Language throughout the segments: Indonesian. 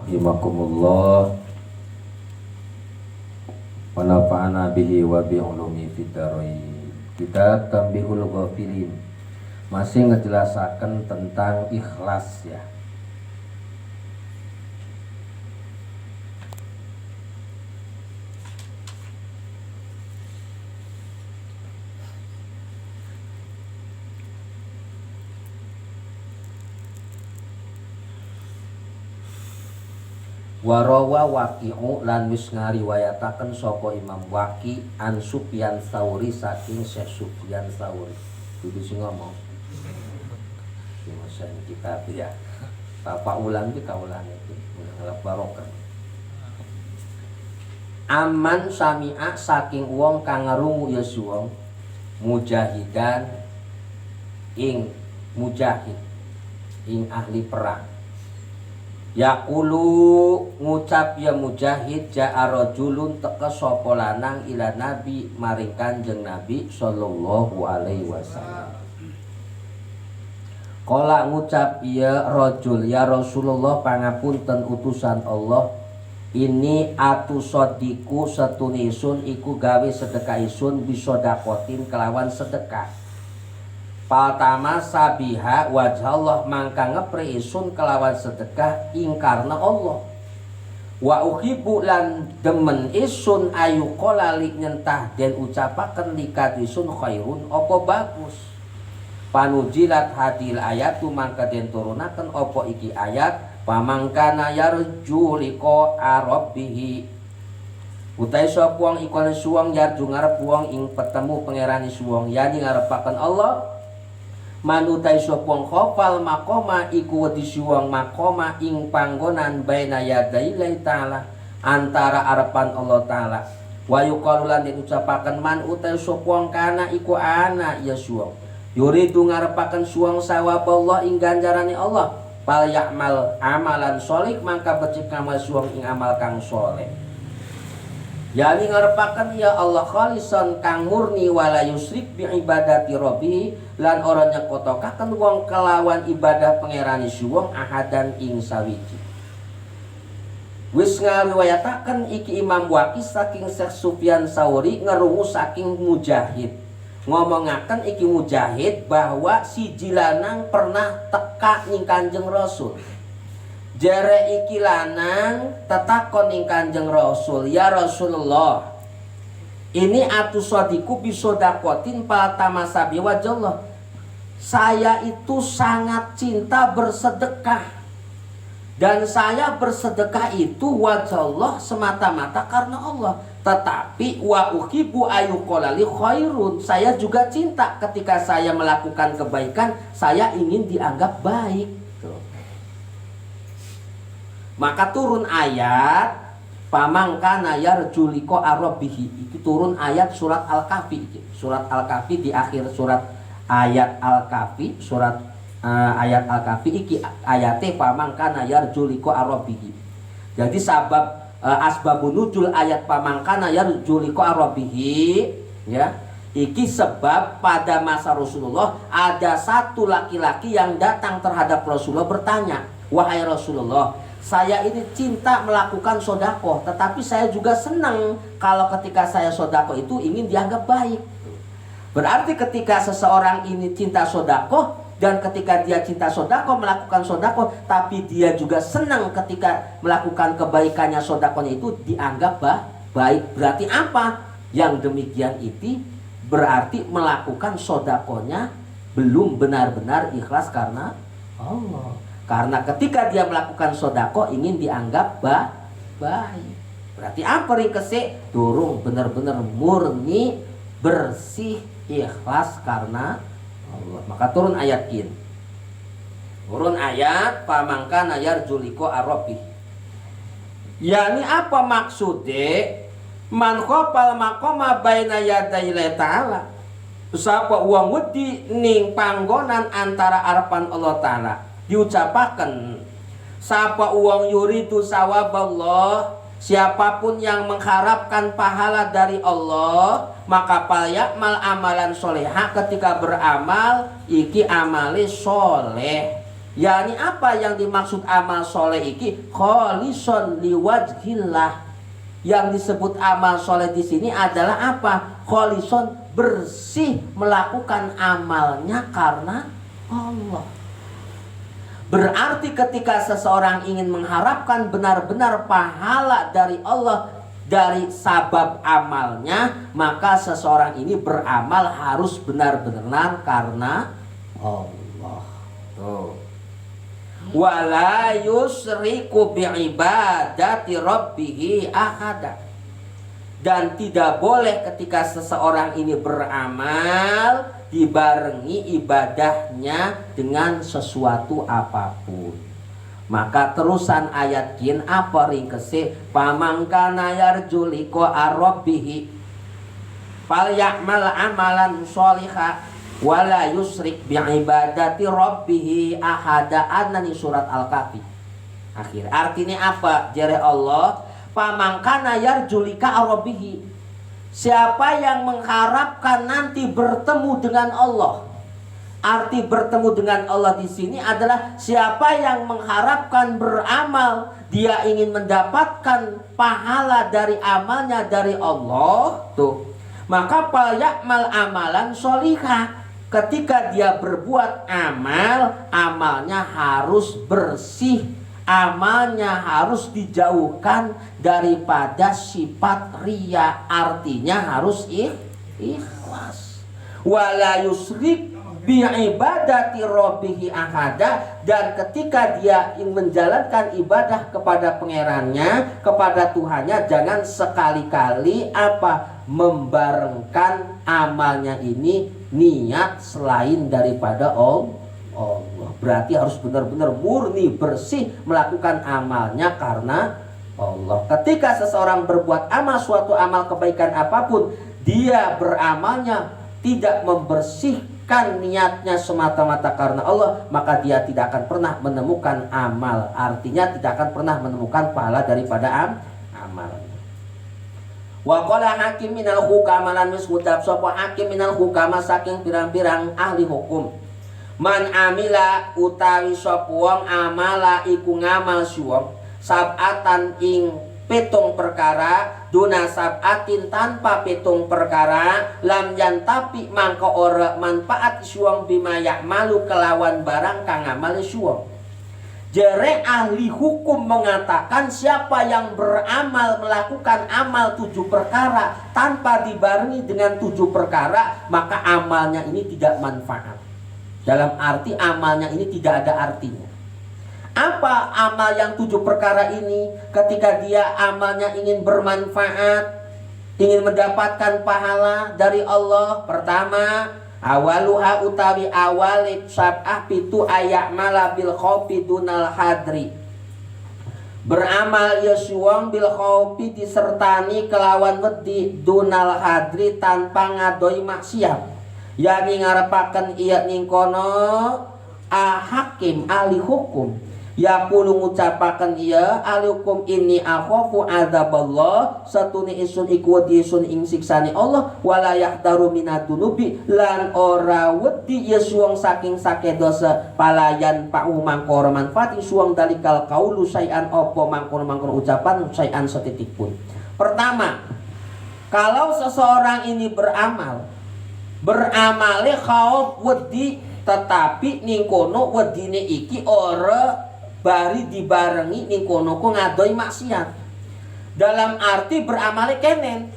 rahimakumullah wa nafa'ana bihi wa bi ulumi fid dharain. Kitab Tanbihul Ghafilin masih ngejelasaken tentang ikhlas ya. Warawa Waqi'u lan wis ngariwayataken sapa Imam Waqi an Sufyan Tsauri saking Syekh Sufyan Tsauri. Kudu sing ngomong. Sing masan kitab ya. Bapak ulang iki kaulan iki. Ngalap barokah. Aman sami'a saking wong kang ngrungu ya suwung mujahidan ing mujahid ing ahli perang. Yaqulu ngucap ya mujahid ja'a rajulun teka sapa lanang ila nabi maring Kanjeng Nabi sallallahu alaihi wasallam. Qala ngucap ya rajul ya Rasulullah pangapunten utusan Allah, ini atusodiku setunisun iku gawe sedekah isun bisodakotin kelawan sedekah. Pertama sabiha wajah Allah mangka ngepre isun kelawan sedekah ingkarna Allah. Wa uhibu lan demen isun ayu kolalik nyentah dan ucapaken likat isun khairun opo bagus. Panujilat hadil ayatu mangka den turunaken opo iki ayat pamangkana yarju liko arabihi. Utai sapa wong ikon suwong yarju ngarep wong ing petemu pangerani suwong yani ngarepaken Allah. Manutai sopong khofal makoma iku wedi suwang makoma ing panggonan baina yadai ta'ala antara arepan Allah ta'ala. Wa yuqalu lan diucapaken man utai sopong kana iku ana ya suwang yuridu ngarepaken suwang sawab Allah ing ganjarane Allah fal ya'mal amalan sholih mangka becik ngamal suwang ing amal kang sholeh. Yani ngarepaken ya Allah khalisan kang murni wala yusrik bi ibadati rabbi lan ora nyekotokaken wong kelawan ibadah pangerani suwung ahadan ing sawiji. Wis ngariwayataken iki Imam Waqi saking Syekh Sufyan Tsauri ngerungu saking Mujahid. Ngomongaken iki Mujahid bahwa siji lanang pernah teka ning Kanjeng Rasul. Jare iki lanang tetakon ing Kanjeng Rasul, ya Rasulullah, ini atusodiku bisodakotin patamasabi wajallah. Saya itu sangat cinta bersedekah dan saya bersedekah itu wajallah semata-mata karena Allah. Tetapi wa uhibu ayuqolali khairun, saya juga cinta ketika saya melakukan kebaikan, saya ingin dianggap baik. Maka turun ayat pamangkana yarju liqa arabihi. Itu turun ayat surat Al-Kahfi. Surat Al-Kahfi di akhir surat ayat Al-Kahfi, surat ayat Al-Kahfi iki ayate pamangkana yarju liqa arabihi. Jadi sabab asbabun nuzul ayat pamangkana yarju liqa arabihi ya. Iki sebab pada masa Rasulullah ada satu laki-laki yang datang terhadap Rasulullah bertanya, "Wahai Rasulullah, saya ini cinta melakukan sodakoh, tetapi saya juga senang kalau ketika saya sodakoh itu ingin dianggap baik." Berarti ketika seseorang ini cinta sodakoh dan ketika dia cinta sodakoh melakukan sodakoh, tapi dia juga senang ketika melakukan kebaikannya sodakohnya itu dianggap baik. Berarti apa? Yang demikian itu berarti melakukan sodakohnya belum benar-benar ikhlas karena Allah. Karena ketika dia melakukan sodako ingin dianggap baik. Berarti apa ringkese? Durung benar-benar murni bersih ikhlas karena Allah. Maka turun ayat kin. Turun ayat pamangkana yarju liqa arabi. Yani apa maksudnya? Man khofal maqama baina yaday ta'ala. Sapa uang wedi ning panggonan antara arepan Allah Ta'ala. Diucapakan sapa uang yuridu sawab Allah, siapapun yang mengharapkan pahala dari Allah maka palyamal amalan soleha, ketika beramal iki amali soleh yakni apa yang dimaksud amal soleh iki? Kholisun liwajhillah. Yang disebut amal soleh di sini adalah apa? Kholisun, bersih, melakukan amalnya karena Allah. Berarti ketika seseorang ingin mengharapkan benar-benar pahala dari Allah dari sabab amalnya, maka seseorang ini beramal harus benar-benar karena Allah. Tuh. Wala yusriku bi'ibadati rabbih ahada. Dan tidak boleh ketika seseorang ini beramal dibarengi ibadahnya dengan sesuatu apapun. Maka terusan ayat kin apa ringkese, pamangkana yarju liqa rabbih falyamal amalan sholihah wala yusrik bi'ibadati rabbih ahada. Anani surat Al-Kahfi akhir. Artinya apa? Jere Allah, pamangkana yarjulika rabbih, siapa yang mengharapkan nanti bertemu dengan Allah. Arti bertemu dengan Allah di sini adalah siapa yang mengharapkan beramal, dia ingin mendapatkan pahala dari amalnya dari Allah, tuh. Maka falyamal amalan sholihah. Ketika dia berbuat amal, amalnya harus bersih, amalnya harus dijauhkan daripada sifat riya. Artinya harus ikhlas. Wala yusrik bi'ibadati rabbih ahada. Dan ketika dia ingin menjalankan ibadah kepada pangerannya, kepada Tuhannya, jangan sekali-kali apa? Membarengkan amalnya ini niat selain daripada Allah. Berarti harus benar-benar murni, bersih melakukan amalnya karena Allah. Ketika seseorang berbuat amal, suatu amal kebaikan apapun, dia beramalnya tidak membersihkan niatnya semata-mata karena Allah, maka dia tidak akan pernah menemukan amal. Artinya tidak akan pernah menemukan pahala daripada amal. Wa qala hakim minal hukama lan wis ngucap sapa hakim minal hukama saking pirang-pirang ahli hukum, man amila utawi sapa wong amala iku ngamal suwong sab'atan ing petung perkara duna sab'atin tanpa petung perkara lam yantapi mangka ora manfaat suwong bima ya'malu kelawan barang kang ngamal suwong. Jere ahli hukum mengatakan siapa yang beramal melakukan amal 7 perkara tanpa dibarengi dengan 7 perkara, maka amalnya ini tidak manfaat. Dalam arti amalnya ini tidak ada artinya. Apa amal yang 7 perkara ini? Ketika dia amalnya ingin bermanfaat, ingin mendapatkan pahala dari Allah, pertama, awaluha utawi awalid sab'ah pitu ayak mala bil khawfi dunal hadri. Beramal yasuwang bil khawfi disertani kelawan wedi dunal hadri tanpa ngadoi maksiat. Yani ngarepaken iya ningkono hakim ahli hukum. Ya pulu ngucapaken iya ahli hukum ini akhafu adzaballah satune isun iku wedi isun ing siksane Allah wala yahdaru minadunubi lan ora wedi ya suwang saking sake dosa palayan pa'u mangkor manfaat suwang dalikal kaulu sayan opo mangkor ucapan sayan setitik pun. Pertama, kalau seseorang ini beramale khauf wedi tetapi ningkono wedine iki ora bari dibarengi ningkono ku ngadoi maksiat. Dalam arti beramale kenen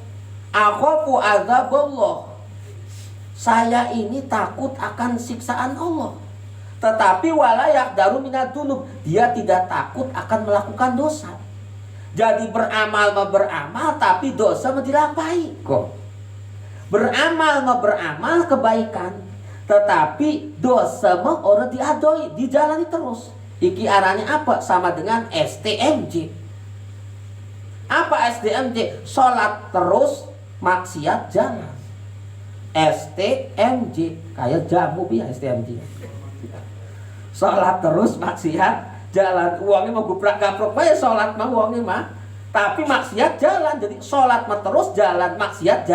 akhafu adzaballah, saya ini takut akan siksaan Allah. Tetapi wala yaqdaru minadunub, dia tidak takut akan melakukan dosa. Jadi beramal tapi dosa dilampahi kok. Beramal kebaikan, tetapi dosa mah ora diadoi, dijalani terus. Iki arahnya apa? Sama dengan STMJ. Apa STMJ? Sholat terus, maksiat jalan. STMJ kayak jamu ya STMJ. Sholat terus, maksiat jalan. Uangnya mau guprak-gaprok bae sholat mah uangnya mah. Tapi maksiat jalan. Jadi sholat mah terus, jalan maksiat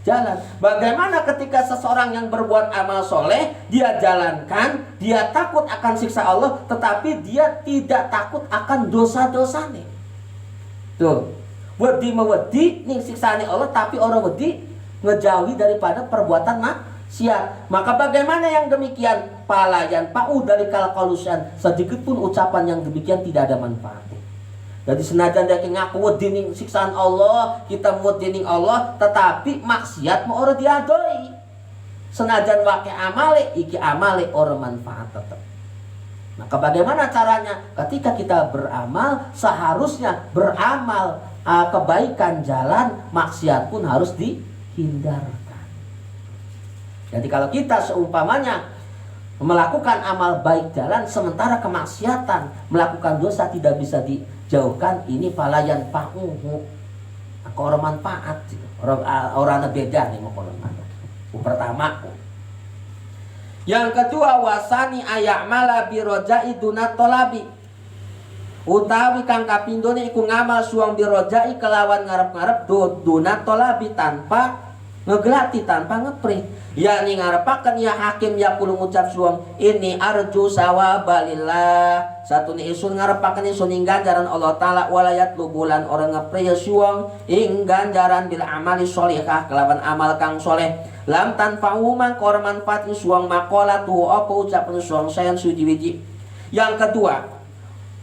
jalan. Bagaimana ketika seseorang yang berbuat amal soleh, dia jalankan, dia takut akan siksa Allah, tetapi dia tidak takut akan dosa-dosanya. Tuh, wedi mewedi ning siksane Allah, tapi orang wedi ngejauhi daripada perbuatan maksiat. Maka bagaimana yang demikian? Palayan pa'u dari kalkalusan, sedikit pun ucapan yang demikian tidak ada manfaatnya. Jadi senajan dia ngaku wedi ning siksaan Allah, kita wedi ning Allah, tetapi maksiat mau orang diadoi. Senajan wake amale, iki amale orang manfaat tetap. Maka bagaimana caranya? Ketika kita beramal, seharusnya beramal kebaikan jalan, maksiat pun harus dihindarkan. Jadi kalau kita seumpamanya melakukan amal baik jalan, sementara kemaksiatan, melakukan dosa tidak bisa dijauhkan, ini palayan pa'uhu, orang manfaat, orang beda nih mau manfaat. Pertama. Yang kedua, wasani aya'mala birojai dunat tolabi, utawi kang kapindone iku ngamal suang birojai kelawan ngarep-ngarep dunat tolabi, tanpa ngegelati, tanpa ngeprih. Yani ngarepaken ya hakim ya kulo ngucap suang ini arju sawabalillah, satu ni isun ngarepaken isun ing ganjaran Allah Ta'ala, walayat lubulan orang ngeprih suang ing ganjaran bil amali sholihah kelawan amal kang soleh. Lam tanfa'u man kor manfaat suang makola tu apa ucapan suang sayan suji-wiji. Yang kedua,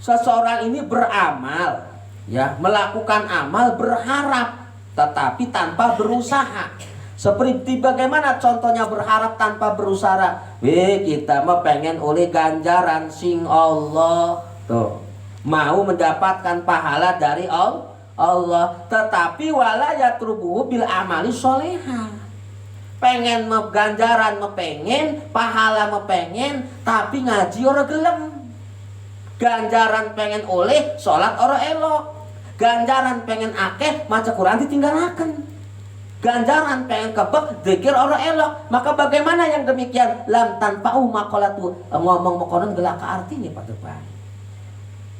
seseorang ini beramal, ya, melakukan amal berharap tetapi tanpa berusaha. Seperti bagaimana contohnya berharap tanpa berusaha? Kita mah pengen oleh ganjaran sing Allah, tuh, mau mendapatkan pahala dari Allah, tetapi wala yatrubuhu bil amali sholihah. Pengen ganjaran, pengen pahala, pengen, tapi ngaji ora gelem. Ganjaran pengen oleh, sholat ora elok. Ganjaran pengen akeh, maca Quran ditinggalaken. Ganjaran pengen kebek, dzikir ora elok. Maka bagaimana yang demikian? Lam tanpa'u maqalatu, ngomong mokonon gelaka artinya Pak Depan.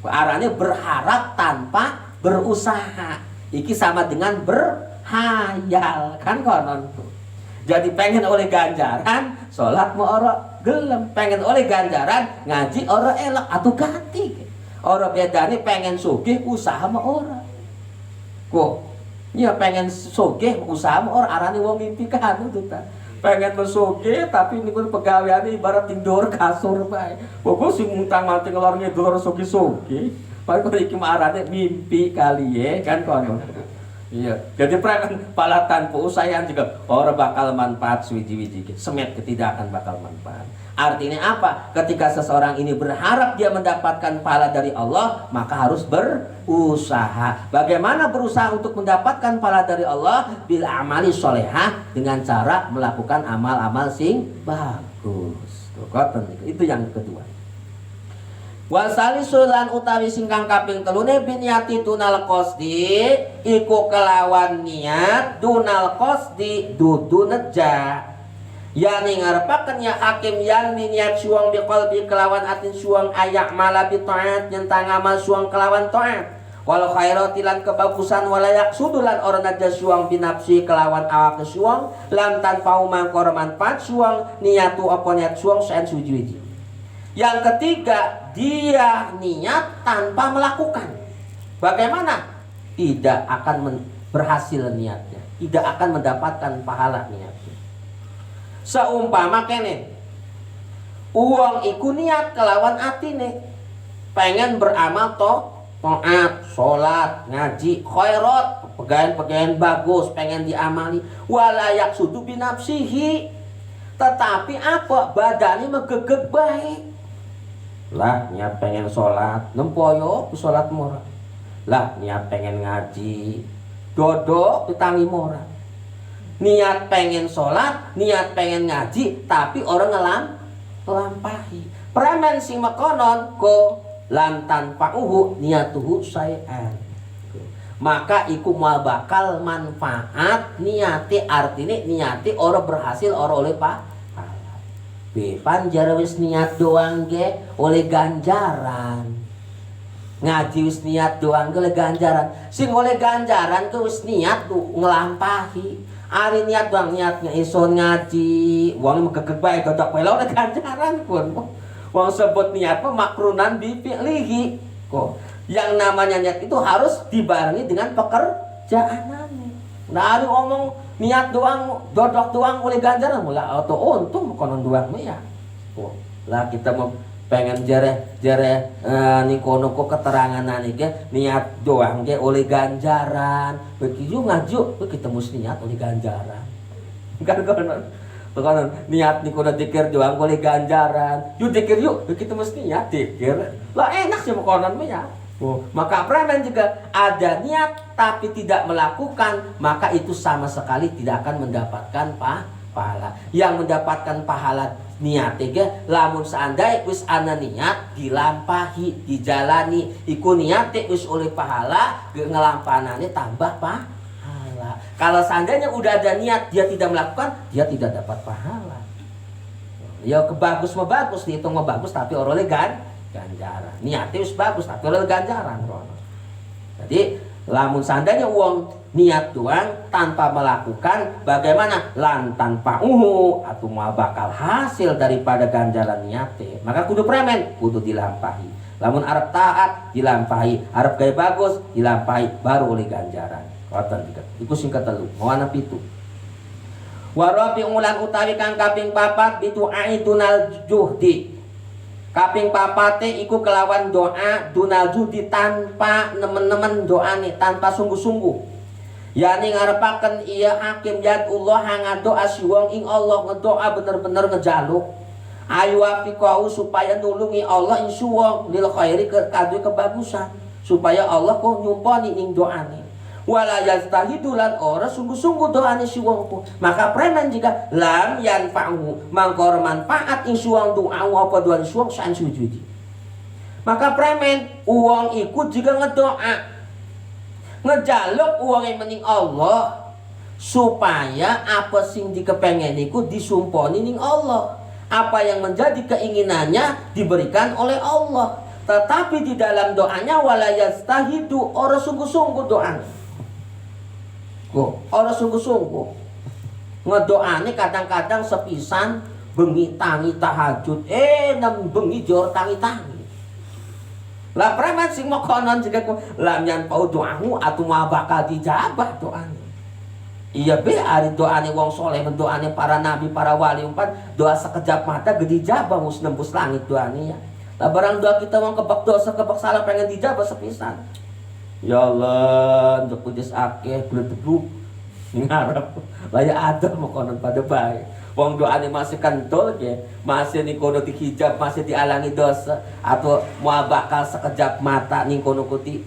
Arane berharap tanpa berusaha. Iki sama dengan berhayal, kan konon tuh. Jadi pengen oleh ganjaran, sholat mau ora gelem. Pengen oleh ganjaran, ngaji ora elok atau ganti. Ora bedane pengen sugih usaha mau ora. Kok ya pengen sugih usaha orang arane wong mimpi kan tuh ta. Pengen mesugih tapi niku pegaweane ibarat tidur kasur bae. Pokok sing muntang-manting ngelor ngidul sugih-sugih. Padahal iki mah arane mimpi kali ya kan kono. Iya, jadi preman pala tanpa usaha juga orang bakal manfaat suwiji-wiji. Semet tidak akan bakal manfaat. Artinya apa? Ketika seseorang ini berharap dia mendapatkan pahala dari Allah, maka harus berusaha. Bagaimana berusaha untuk mendapatkan pahala dari Allah? Bil amali sholihah, dengan cara melakukan amal-amal sing bagus. Itu yang kedua. Wasali sulan utawi singkang kaping telune binyati dunal qasdi, iku kelawan niat dunal qasdi dudu neja. Yani ngarepaken ya hakim yang niat suang biqalbi kelawan atin suang ayak mala bi taat nyentang amal suang kelawan taat. Walau khairatilan kebagusan walayak sudulan orang aja suang binapsi kelawan awak suang lam tanfa'u mangkor manfaat suang niatu apa niat suang sen suji-wiji. Yang ketiga, dia niat tanpa melakukan. Bagaimana? Tidak akan berhasil niatnya, tidak akan mendapatkan pahala niatnya. Seumpama kene uang iku niat kelawan atine, pengen beramal taat, sholat, ngaji, khairat, pegawean-pegawean bagus pengen diamali, walayak sudu binafsihi, tetapi apa? Badannya megegeg baik. Lah niat pengen sholat, nempoyo sholat mora. Lah niat pengen ngaji, dodok ditangi mora. Niat pengen sholat, niat pengen ngaji, tapi orang ngelampahi. Premen sing makonon ko lantan pa'uhu niatuhu sayan. Maka iku mal bakal manfaat niati, artinya niati orang berhasil orang oleh pak. Panjar wis niat doang ge oleh ganjaran. Ngaji wis niat doang ge oleh ganjaran. Sing oleh ganjaran ke wis niat tuh ngelampahi. Ari niat bang niatnya ison ngaji, wong megegeg bae dodok bae oleh ganjaran pun. Wong sebut niat mah makrunan dipilihi. Kok yang namanya niat itu harus dibarengi dengan pekerjaan. Nah ari omong niat doang, dodok doang oleh ganjaran mula auto untung konon doang ya. Kok lah kita mau pengen jere nikono kok keterangan niki niat doang ge oleh ganjaran begitu ngaju kita mesti niat oleh ganjaran kan konon niat nikono dikir doang oleh ganjaran yuk dikir yuk kita mesti niat dikir lah enak sih konon ya. Maka premen juga ada niat tapi tidak melakukan maka itu sama sekali tidak akan mendapatkan pahala. Yang mendapatkan pahala niat lamun seandai wis ana niat dilampahi dijalani iku niat wis oleh pahala ngelampanane tambah pahala. Kalau seandainya udah ada niat dia tidak melakukan dia tidak dapat pahala. Ya kebagus mah bagus dihitung mah bagus tapi orangnya ganjaran. Niatnya wis bagus tapi oleh ganjaran. Jadi lamun seandainya uang niat doang tanpa melakukan bagaimana lan tanpa atau mau bakal hasil daripada ganjaran niate maka kudu premen kudu dilampahi. Lamun arep taat dilampahi, arep gaya bagus dilampahi baru oleh ganjaran. Koten iku sing ketelu moana pitu. Warabi ulan utawi kang kaping papat bitu aidunal juhdi. Kaping papate iku kelawan doa dunal judi tanpa nemen-nemen doane tanpa sungguh-sungguh. Yani ngarepaken iya hakim yadullah ngadoa si wong ing Allah ngedoa bener-bener ngejaluk. Ayu afiqahu supaya nulungi Allah ing wong lil khairi kadue kebagusan supaya Allah kok nyumponi ing doane. Wala yastahidu lan ora sungguh-sungguh doane si wong ku. Maka preman jika lam yanfa'u mangkor manfaat ing wong doa apa doa si wong san sujudi. Maka preman uang iku jika ngedoa ngejaluk uang yang mening Allah supaya apa sing dikepengen iku disumponi ning Allah. Apa yang menjadi keinginannya diberikan oleh Allah. Tetapi di dalam doanya wala yastahidu ora sungguh-sungguh doanya. Orang sungguh-sungguh ngedoane kadang-kadang sepisan bengi tangi tahajud nem bengi jor tangi-tangi lah preman sing mau konon juga lam yan pau doamu atau ma bakal dijabah doane iya be ari doane wong soleh mendoane para nabi para wali umpan doa sekejap mata gede jabah mus nembus langit doane ya lah barang doa kita wong kebak dosa kebak salah pengen dijabah sepisan. Ya Allah, untuk kudus akeh gledeg ngarep laya ada mau konon pada baik. Wong doane masih kentul ge, masih ning kono dihijab, masih dialangi dosa atau mau bakal sekejap mata ning kono kuti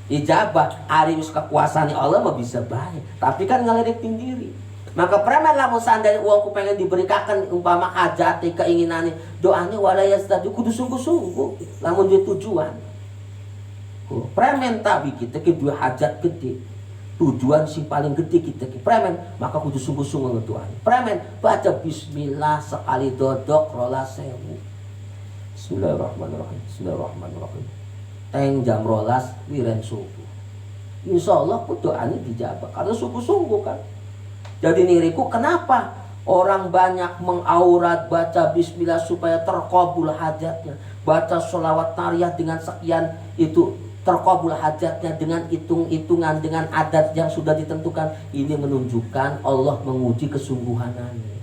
ijabah, ari wis kekuasaan Allah mah bisa baik. Tapi kan ngalerik diri. Maka preman lamun sandari uangku pengen diberikan umpama hajat keinginane, doane wala yastadu kudu sungguh-sungguh lamun duwe tujuan. Premen tapi kita ke dua hajat gede tujuan si paling gede kita ke premen maka kudu sungguh-sungguh ngedoan premen baca bismillah sekali dodok rolas sewu bismillahirrahmanirrahim bismillahirrahmanirrahim teng jam rolas wiren subuh insyaallah doanya dijabah karena sungguh-sungguh kan. Jadi niriku kenapa orang banyak mengaurat baca bismillah supaya terkabul hajatnya, baca sholawat nariyah dengan sekian itu terkabul hajatnya dengan hitung-hitungan dengan adat yang sudah ditentukan. Ini menunjukkan Allah menguji kesungguhanannya.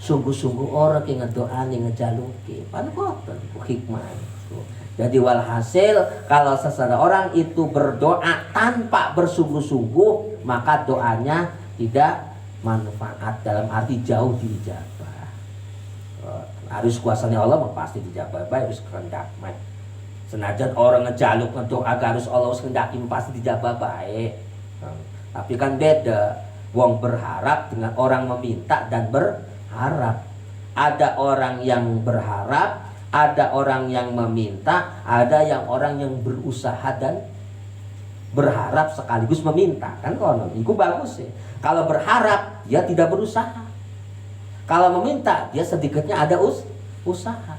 Sungguh-sungguh orang yang ngedoani ngejaluki panboten hikmah. Jadi walhasil kalau seseorang itu berdoa tanpa bersungguh-sungguh maka doanya tidak manfaat dalam arti jauh dijabah. Harus kuasanya Allah pasti dijabah baik harus kehendak. Senajan orang ngejaluk ngedoa harus Allah kendaki pasti dijabah baik. Tapi kan beda. Wong berharap dengan orang meminta dan berharap. Ada orang yang berharap, ada orang yang meminta, ada yang orang yang berusaha dan berharap sekaligus meminta. Kan konon, itu bagus ya. Kalau berharap dia tidak berusaha. Kalau meminta dia sedikitnya ada usaha.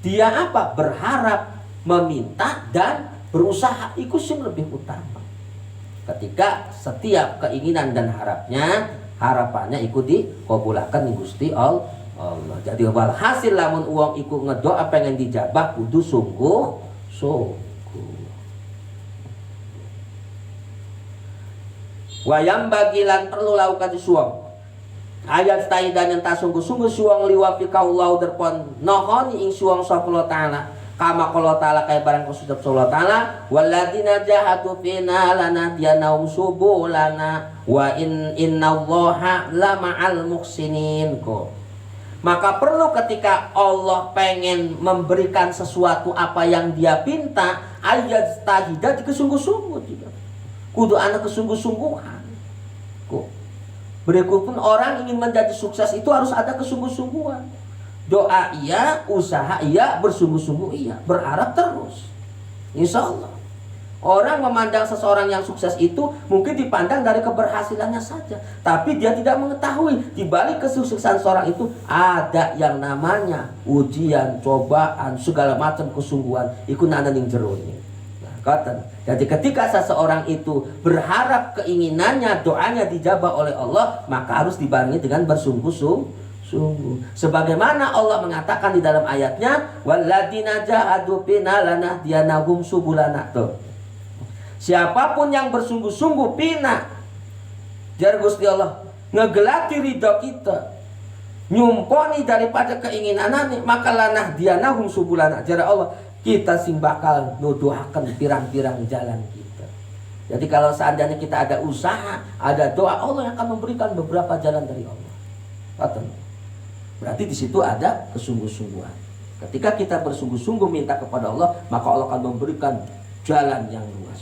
Dia apa? Berharap, meminta dan berusaha itu sih lebih utama. ketika setiap keinginan dan harapannya ikut dikabulakan di Gusti Allah. Jadi walhasil lamun uang ikut ngedoa pengen dijabah kudu sungguh. Wayam bagilan perlu laukan suang ayat taidan yang tak sungguh-sungguh suang liwafi kaulau derpon nohoni ing suang sapuluh ta'ala kama kalau ta'ala kaya barang kusudap sapuluh ta'ala waladina jahatu fina lana dianaum subulana wa innallaha lama'al muksinin. Maka perlu ketika Allah pengen memberikan sesuatu apa yang dia pinta ayat tahidah kesungguh-sungguh juga kudu anak kesungguh-sungguhan. Berikut pun orang ingin menjadi sukses itu harus ada kesungguh-sungguhan. Doa iya, usaha iya, bersungguh-sungguh iya, berharap terus. Insya Allah. Orang memandang seseorang yang sukses itu mungkin dipandang dari keberhasilannya saja, tapi dia tidak mengetahui di balik kesuksesan seorang itu ada yang namanya ujian, cobaan, segala macam kesungguhan. Iku nana ning jero ini. Jadi ketika seseorang itu berharap keinginannya, doanya dijabah oleh Allah, maka harus dibarengi dengan bersungguh-sungguh. Sebagaimana Allah mengatakan di dalam ayatnya, walladzina jahadu fina lanahdiyanahum subulana. Siapapun yang bersungguh-sungguh pina, jar Gusti Allah, ngegelati ridho kita, nyumponi daripada keinginannya, maka lanahdiyanahum subulana. Jar Allah, kita sing bakal nuduhaken pirang-pirang jalan kita. Jadi kalau seandainya kita ada usaha, ada doa, Allah yang akan memberikan beberapa jalan dari Allah. Berarti di situ ada kesungguh-sungguhan. Ketika kita bersungguh-sungguh minta kepada Allah, maka Allah akan memberikan jalan yang luas.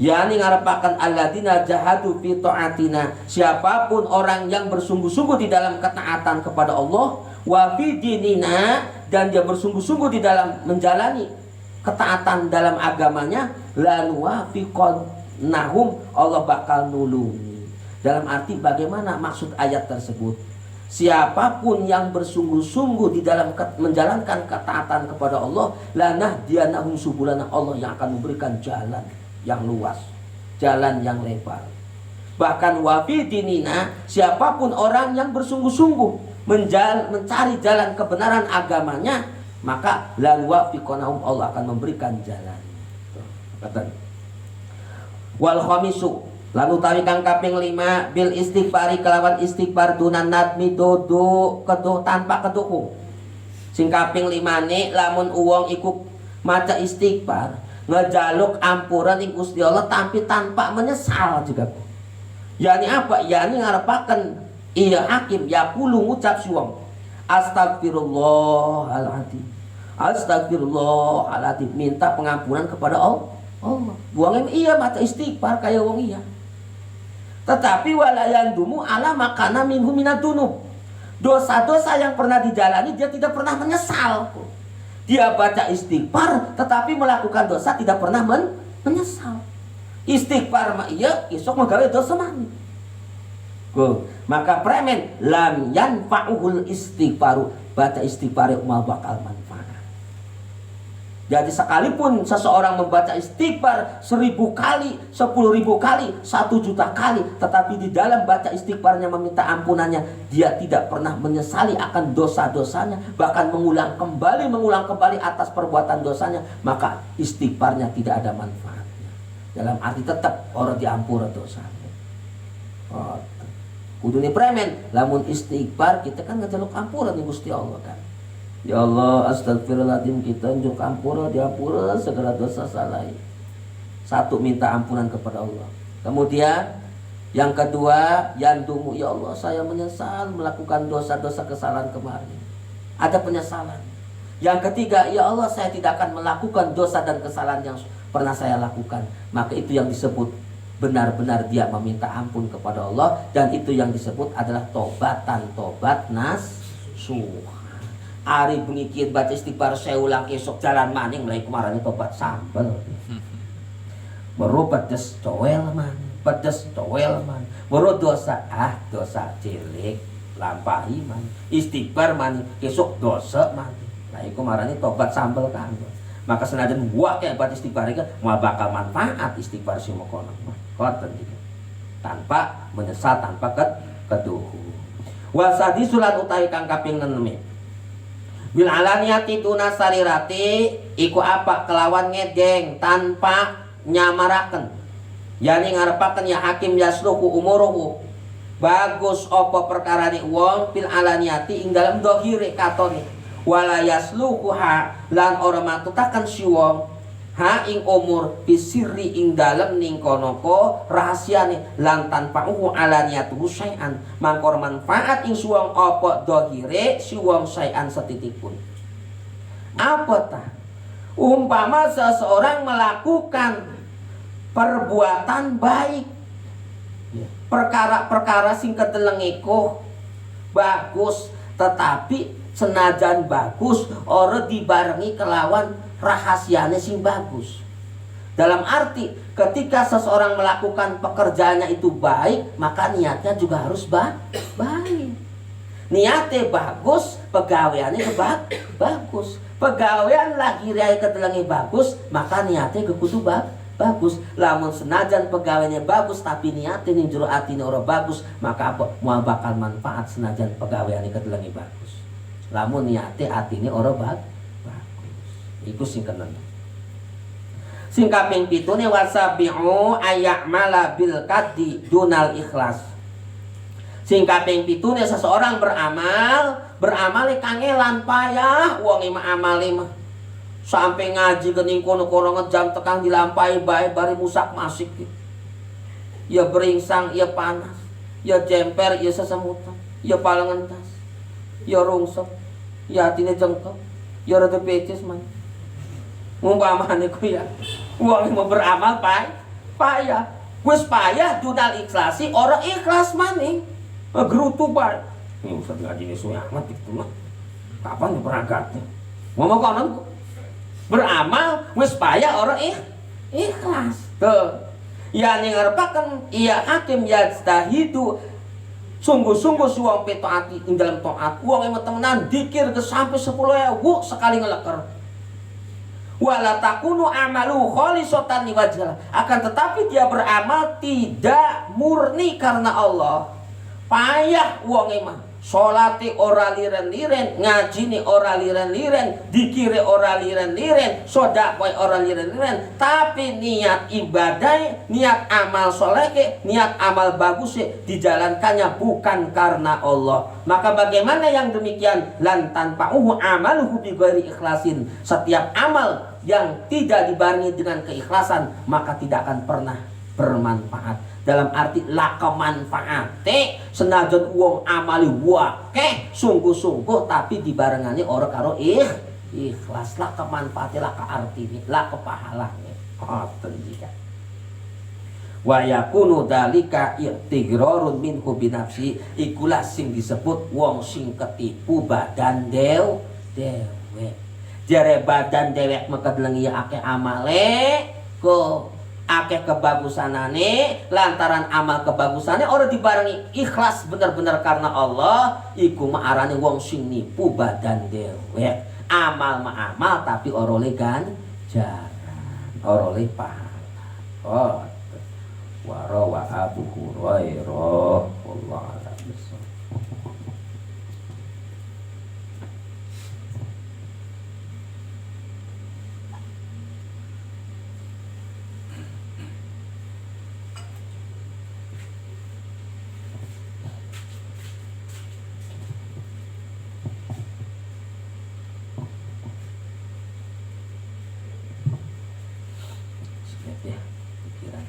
Yani ngarepaken alladzina jahadu fi ta'atina. Siapapun orang yang bersungguh-sungguh di dalam ketaatan kepada Allah, wa fi dinina, dan dia bersungguh-sungguh di dalam menjalani ketaatan dalam agamanya, lanwa fiqon nahum, Allah bakal nulungi. Dalam arti bagaimana maksud ayat tersebut? Siapapun yang bersungguh-sungguh di dalam menjalankan ketaatan kepada Allah, lanah dianahum subulana, Allah yang akan memberikan jalan yang luas, jalan yang lebar. Bahkan wafi dinina, siapapun orang yang bersungguh-sungguh mencari jalan kebenaran agamanya, maka lalu wafiqonahum, Allah akan memberikan jalan. Wal khamisu, lalu tawi kang kaping 5 bil istighfari kelawan istighfar dunan nadmi dodo keduh tanpa keduhung. Sing kaping 5 ne lamun uwong iku maca istighfar ngejaluk ampuran ing Gusti Allah tapi tanpa menyesal juga. Yani apa? Yani ngarepaken iya hakim yaqulu ngucap suwang astagfirullahaladzim, astagfirullahaladzim, minta pengampunan kepada Allah. Buangin iya baca istighfar kayak wong iya. Tetapi walayan dumu ala makana minhu minadunub. Dosa-dosa yang pernah dijalani dia tidak pernah menyesal. Dia baca istighfar tetapi melakukan dosa tidak pernah menyesal. Istighfar mah iya, isok magawe dosa mani. Maka premen lam yanfa'uhul istighfaru, baca istighfar umal bakal manfaat. Jadi sekalipun seseorang membaca istighfar 1000 kali, 10.000 kali, 1.000.000 kali, tetapi di dalam baca istighfarnya meminta ampunannya, dia tidak pernah menyesali akan dosa-dosanya, bahkan mengulang kembali atas perbuatan dosanya, maka istighfarnya tidak ada manfaatnya. Dalam arti tetap orang diampura dosanya. Kudune premen lamun istighfar kita kan ngejaluk ampuran di Gusti Allah kan. Ya Allah, astagfirullahaladzim, kita njuk ampura, diampura segala dosa salah. Satu, minta ampunan kepada Allah. Kemudian yang kedua, yandumu, ya Allah saya menyesal melakukan dosa-dosa kesalahan kemarin. Ada penyesalan. Yang ketiga, ya Allah saya tidak akan melakukan dosa dan kesalahan yang pernah saya lakukan. Maka itu yang disebut benar-benar dia meminta ampun kepada Allah, dan itu yang disebut adalah tobat nasuha. Ari bengikit baca istighfar seulang esok jalan maning mulai kemarin tobat sambel. Baru pedes coel man, baru dosa cilik lampahi man, istighfar man esok dosa man. Nah kemarin tobat sambel kan. Maka senajan wakil buat istighfar itu mau bakal manfaat istighfar si mokono konten gitu. Tanpa menyesal, tanpa keduhu. Wasadi sulat utawi kang kaping 6 bil alaniyati tuna sarirati iku apa kelawan ngedeng tanpa nyamaraken yani ngarepaken ya hakim yasluku umuruhu bagus apa perkarane wong fil alaniyati ing dalem dohire katone wala yasluku ha lan ora matutaken si wong ha ing umur bisirri ing dalem ning konoko rahasiane lan tanpa alaniyatu syai'an mangkor manfaat ing suwong apa dohire si wong syai'an setitik pun. Apa tah? Umpama seseorang melakukan perbuatan baik, perkara-perkara sing ketelengiko bagus, tetapi senajan bagus ora dibarengi kelawan rahasianya sing bagus. Dalam arti ketika seseorang melakukan pekerjaannya itu baik, maka niatnya juga harus baik. Niatnya bagus, pegawaiannya bagus. Pegawaian lagi rai ketelengi bagus, maka niatnya kekudu bagus. Lamun senajan pegawainya bagus tapi niatnya ning jero atine ora bagus, maka apa? Moal bakal manfaat senajan pegawaiannya ketelengi bagus. Lamun niatnya atine ora bagus. Iku sing kenen. Sing kaping 7 ne wasabi'u ayya'mala bil qaddi dunal ikhlas. Sing kaping 7 ne seseorang beramal kangelan payah wong mah amale mah. Sampai ngaji kening kono-kono ngejam tekang dilampahi bae bari musak masik. Ya beringsang, ya panas, ya jemper, ya sesemutan, ya palengentas, ya rungsep, ya atine jengkel, ya rada pecis man. Umpamane ku ya wong mau beramal payah wis payah judal ikhlasi ora ikhlas maning gerutu bae ini usah ngaji suwe amat itu mah kapan berangkatnya ngomong konon beramal wis payah ora ikhlas tuh ya ning ngarepaken iya hakim yajtahidu sungguh-sungguh suwang petaati ing dalam taat wong emang temenan dikir ke sampai 10.000 sekali ngeleker wala takunu amalu khalisatan liwajhillah akan tetapi dia beramal tidak murni karena Allah payah wong mah salate ora liren-liren ngajine ora liren-liren dikire ora liren-liren sedekah ora liren-liren tapi niat ibadah niat amal soleh niat amal bagus dijalankannya bukan karena Allah maka bagaimana yang demikian lan tanfa'uhu amaluhu bi ghairi ikhlasin setiap amal yang tidak dibarengi dengan keikhlasan maka tidak akan pernah bermanfaat dalam arti laka manfaate senajan wong amali wakeh sungguh-sungguh tapi dibarengannya orang karo ikhlas laka manfaate laka artine laka pahalane ngoten iki wa yakunu dalika i'tigrarun minhu binafsi ikulah sing disebut wong sing ketipu badan dewek jare badan dewek makadelengi akeh amale ko akeh kebagusanane lantaran amal kebagusanane ora dibarengi ikhlas bener-bener karena Allah iku mah arane wong sing nipu badan dewek amal mah amal tapi ora oleh ganjaran ora oleh pahala wa Abu Hurairah wallahu a'lam. Ya, pikiran